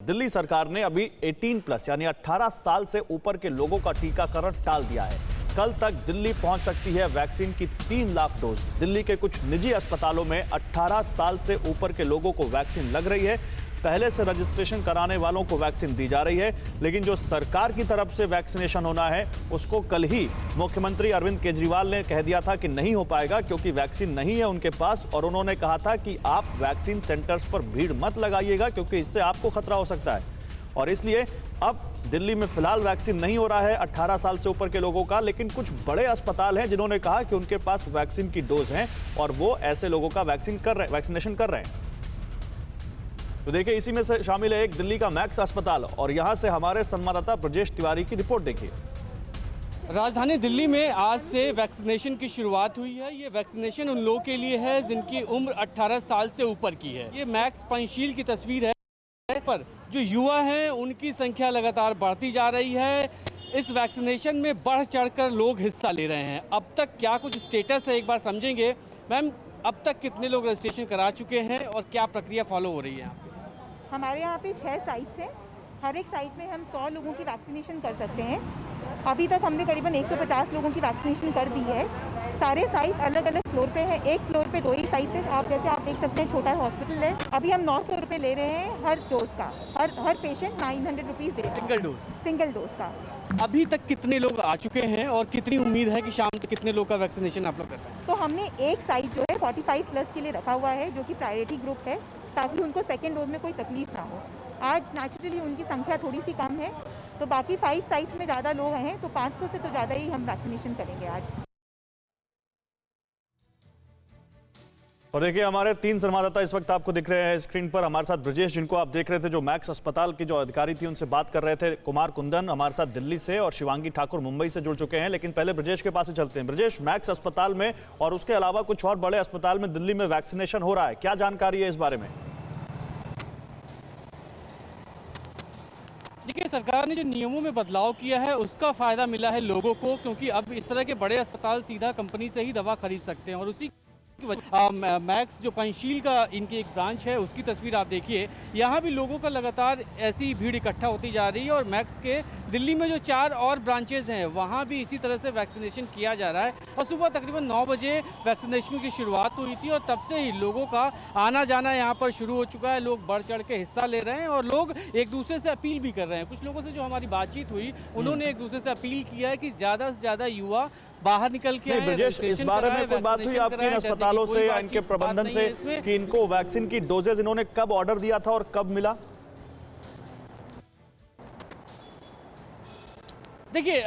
दिल्ली सरकार ने अभी 18+ यानी 18 साल से ऊपर के लोगों का टीकाकरण टाल दिया है। कल तक दिल्ली पहुंच सकती है वैक्सीन की 3 लाख डोज। दिल्ली के कुछ निजी अस्पतालों में 18 साल से ऊपर के लोगों को वैक्सीन लग रही है। पहले से रजिस्ट्रेशन कराने वालों को वैक्सीन दी जा रही है, लेकिन जो सरकार की तरफ से वैक्सीनेशन होना है उसको कल ही मुख्यमंत्री अरविंद केजरीवाल ने कह दिया था कि नहीं हो पाएगा, क्योंकि वैक्सीन नहीं है उनके पास। और उन्होंने कहा था कि आप वैक्सीन सेंटर्स पर भीड़ मत लगाइएगा, क्योंकि इससे आपको खतरा हो सकता है। और इसलिए अब दिल्ली में फिलहाल वैक्सीन नहीं हो रहा है 18 साल से ऊपर के लोगों का, लेकिन कुछ बड़े अस्पताल हैं जिन्होंने कहा कि उनके पास वैक्सीन की डोज हैं और वो ऐसे लोगों का वैक्सीनेशन कर रहे हैं। तो देखिए, इसी में से शामिल है एक दिल्ली का मैक्स अस्पताल, और यहां से हमारे संवाददाता ब्रजेश तिवारी की रिपोर्ट देखिए। राजधानी दिल्ली में आज से वैक्सीनेशन की शुरुआत हुई है। ये वैक्सीनेशन उन लोगों के लिए है जिनकी उम्र 18 साल से ऊपर की है। ये मैक्स पंचशील की तस्वीर है, पर जो युवा हैं उनकी संख्या लगातार बढ़ती जा रही है। इस वैक्सीनेशन में बढ़ चढ़कर लोग हिस्सा ले रहे हैं। अब तक क्या कुछ स्टेटस है, एक बार समझेंगे। मैम, अब तक कितने लोग रजिस्ट्रेशन करा चुके हैं और क्या प्रक्रिया फॉलो हो रही है? हमारे यहाँ पे 6 साइट्स हैं। हर एक साइट में हम 100 लोगों की वैक्सीनेशन कर सकते हैं। अभी तक हमने करीबन 150 लोगों की वैक्सीनेशन कर दी है। सारे साइट अलग अलग फ्लोर पे हैं। एक फ्लोर पे 2 ही साइट है। आप देख सकते हैं, छोटा हॉस्पिटल है। अभी हम 900 रुपये ले रहे हैं हर डोज का। हर पेशेंट 900 रुपीज़ दे रहे हैं सिंगल डोज का। अभी तक कितने लोग आ चुके हैं और कितनी उम्मीद है कि शाम तक कितने लोग का वैक्सीनेशन आप लोग कर रहे हैं? तो हमने एक साइट जो है 45+ के लिए रखा हुआ है, जो कि प्रायोरिटी ग्रुप है, ताकि उनको सेकेंड डोज में कोई तकलीफ ना हो। आज नेचुरली उनकी संख्या थोड़ी सी कम है, तो बाकी 5 साइट्स में ज़्यादा लोग हैं, तो 500 से तो ज़्यादा ही हम वैक्सीनेशन करेंगे आज। और देखिए, हमारे 3 संवाददाता इस वक्त आपको दिख रहे हैं स्क्रीन पर। हमारे साथ ब्रजेश, जिनको आप देख रहे थे, जो मैक्स अस्पताल की जो अधिकारी थी उनसे बात कर रहे थे, कुमार कुंदन हमारे साथ दिल्ली से, और शिवांगी ठाकुर मुंबई से जुड़ चुके हैं। लेकिन पहले ब्रजेश के पास ही चलते हैं। ब्रजेश, मैक्स अस्पताल में और उसके अलावा कुछ और बड़े अस्पताल में दिल्ली में वैक्सीनेशन हो रहा है, क्या जानकारी है इस बारे में? देखिए, सरकार ने जो नियमों में बदलाव किया है उसका फ़ायदा मिला है लोगों को, क्योंकि अब इस तरह के बड़े अस्पताल सीधा कंपनी से ही दवा खरीद सकते हैं। और उसी मैक्स जो पंचशील का इनकी एक ब्रांच है, उसकी तस्वीर आप देखिए। यहाँ भी लोगों का लगातार ऐसी भीड़ इकट्ठा होती जा रही है। और मैक्स के दिल्ली में जो 4 और ब्रांचेज हैं, वहाँ भी इसी तरह से वैक्सीनेशन किया जा रहा है। और सुबह तकरीबन 9 बजे वैक्सीनेशन की शुरुआत हुई थी और तब से ही लोगों का आना जाना यहाँ पर शुरू हो चुका है। लोग बढ़ चढ़ के हिस्सा ले रहे हैं और लोग एक दूसरे से अपील भी कर रहे हैं। कुछ लोगों से जो हमारी बातचीत हुई, उन्होंने एक दूसरे से अपील किया है कि ज़्यादा से ज़्यादा युवा बाहर निकल के ब्रजेश, इस बारे में कोई बात हुई आपकी इन अस्पतालों से या इनके प्रबंधन से कि इनको वैक्सीन की डोजेज इन्होंने कब ऑर्डर दिया था और कब मिला? देखिए,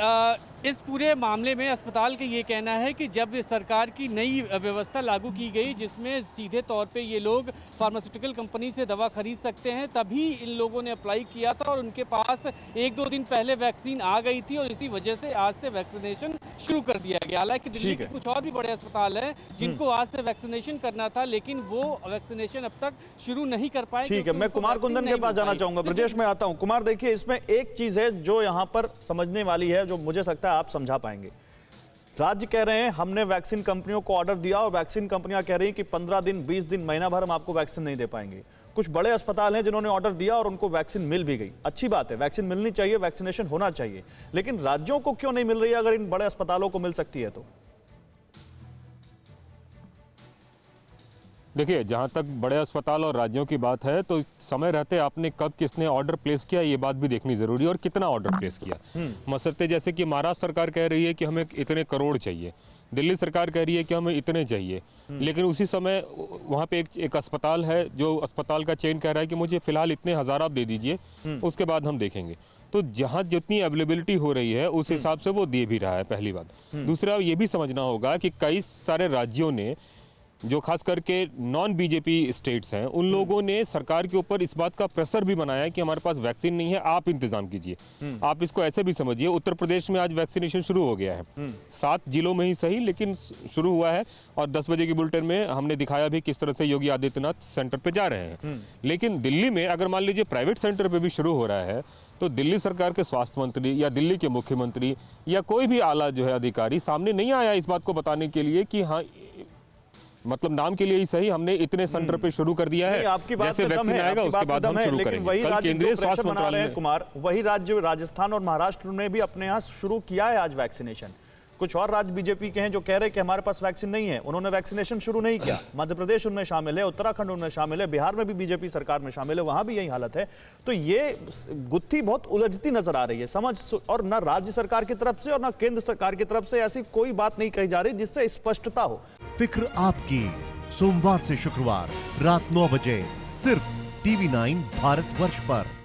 इस पूरे मामले में अस्पताल का ये कहना है कि जब सरकार की नई व्यवस्था लागू की गई, जिसमें सीधे तौर पे ये लोग फार्मास्यूटिकल कंपनी से दवा खरीद सकते हैं, तभी इन लोगों ने अप्लाई किया था और उनके पास 1-2 दिन पहले वैक्सीन आ गई थी और इसी वजह से आज से वैक्सीनेशन शुरू कर दिया गया। हालांकि दिल्ली के कुछ और भी बड़े अस्पताल हैं जिनको आज से वैक्सीनेशन करना था, लेकिन वो वैक्सीनेशन अब तक शुरू नहीं कर पाए। ठीक है, मैं कुमार कुंदन के पास जाना चाहूंगा। ब्रजेश, मैं आता हूं। कुमार, देखिए, इसमें एक चीज है जो यहाँ पर समझने वाली है, जो मुझे लगता है आप समझा पाएंगे। राज्य कह रहे हैं हमने वैक्सीन कंपनियों को ऑर्डर दिया और वैक्सीन कंपनियां कह रही हैं कि 15 दिन, 20 दिन, महीना भर हम आपको वैक्सीन नहीं दे पाएंगे। कुछ बड़े अस्पताल हैं जिन्होंने ऑर्डर दिया और उनको वैक्सीन मिल भी गई। अच्छी बात है, वैक्सीन मिलनी चाहिए, वैक्सीनेशन होना चाहिए, लेकिन राज्यों को क्यों नहीं मिल रही है अगर इन बड़े अस्पतालों को मिल सकती है तो? देखिए, जहाँ तक बड़े अस्पताल और राज्यों की बात है, तो समय रहते आपने कब किसने ऑर्डर प्लेस किया ये बात भी देखनी जरूरी है, और कितना ऑर्डर प्लेस किया। मसरते जैसे कि महाराष्ट्र सरकार कह रही है कि हमें इतने करोड़ चाहिए, दिल्ली सरकार कह रही है कि हमें इतने चाहिए, लेकिन उसी समय वहाँ पे एक अस्पताल है जो अस्पताल का चेन कह रहा है कि मुझे फिलहाल इतने हज़ार आप दे दीजिए, उसके बाद हम देखेंगे। तो जहाँ जितनी अवेलेबिलिटी हो रही है उस हिसाब से वो दे भी रहा है, पहली बात। दूसरा, ये भी समझना होगा कि कई सारे राज्यों ने, जो खास करके नॉन बीजेपी स्टेट्स हैं, उन लोगों ने सरकार के ऊपर इस बात का प्रेशर भी बनाया है कि हमारे पास वैक्सीन नहीं है, आप इंतजाम कीजिए। आप इसको ऐसे भी समझिए, उत्तर प्रदेश में आज वैक्सीनेशन शुरू हो गया है, 7 जिलों में ही सही, लेकिन शुरू हुआ है। और 10 बजे की बुलेटिन में हमने दिखाया भी किस तरह से योगी आदित्यनाथ सेंटर पे जा रहे हैं। लेकिन दिल्ली में अगर मान लीजिए प्राइवेट सेंटर पे भी शुरू हो रहा है, तो दिल्ली सरकार के स्वास्थ्य मंत्री या दिल्ली के मुख्यमंत्री या कोई भी आला जो है अधिकारी सामने नहीं आया इस बात को बताने के लिए कि हाँ मतलब नाम के लिए ही सही, हमने इतने सेंटर पे शुरू कर दिया है। नहीं, आपकी बात जैसे में दम वैक्सीन है, आएगा आपकी उसके बात में बाद दम हम है, शुरू लेकिन करेंगे। वही कल राज्य केंद्रीय जो स्वास्थ्य प्रेशर बना रहे मंत्रालय हैं ने कुमार, वही राज्य राजस्थान और महाराष्ट्र ने भी अपने यहाँ शुरू किया है आज वैक्सीनेशन। कुछ और राज्य बीजेपी के हैं जो कह रहे हैं कि हमारे पास वैक्सीन नहीं है, उन्होंने वैक्सीनेशन शुरू नहीं किया। मध्य प्रदेश उनमें शामिल है, उत्तराखंड उनमें शामिल है, बिहार में भी बीजेपी सरकार में शामिल है, वहां भी यही हालत है। तो ये गुत्थी बहुत उलझती नजर आ रही है, समझ और न राज्य सरकार की तरफ से और न केंद्र सरकार की तरफ से ऐसी कोई बात नहीं कही जा रही जिससे स्पष्टता हो। फिक्र आपकी, सोमवार से शुक्रवार रात 9 बजे सिर्फ TV9 भारतवर्ष पर।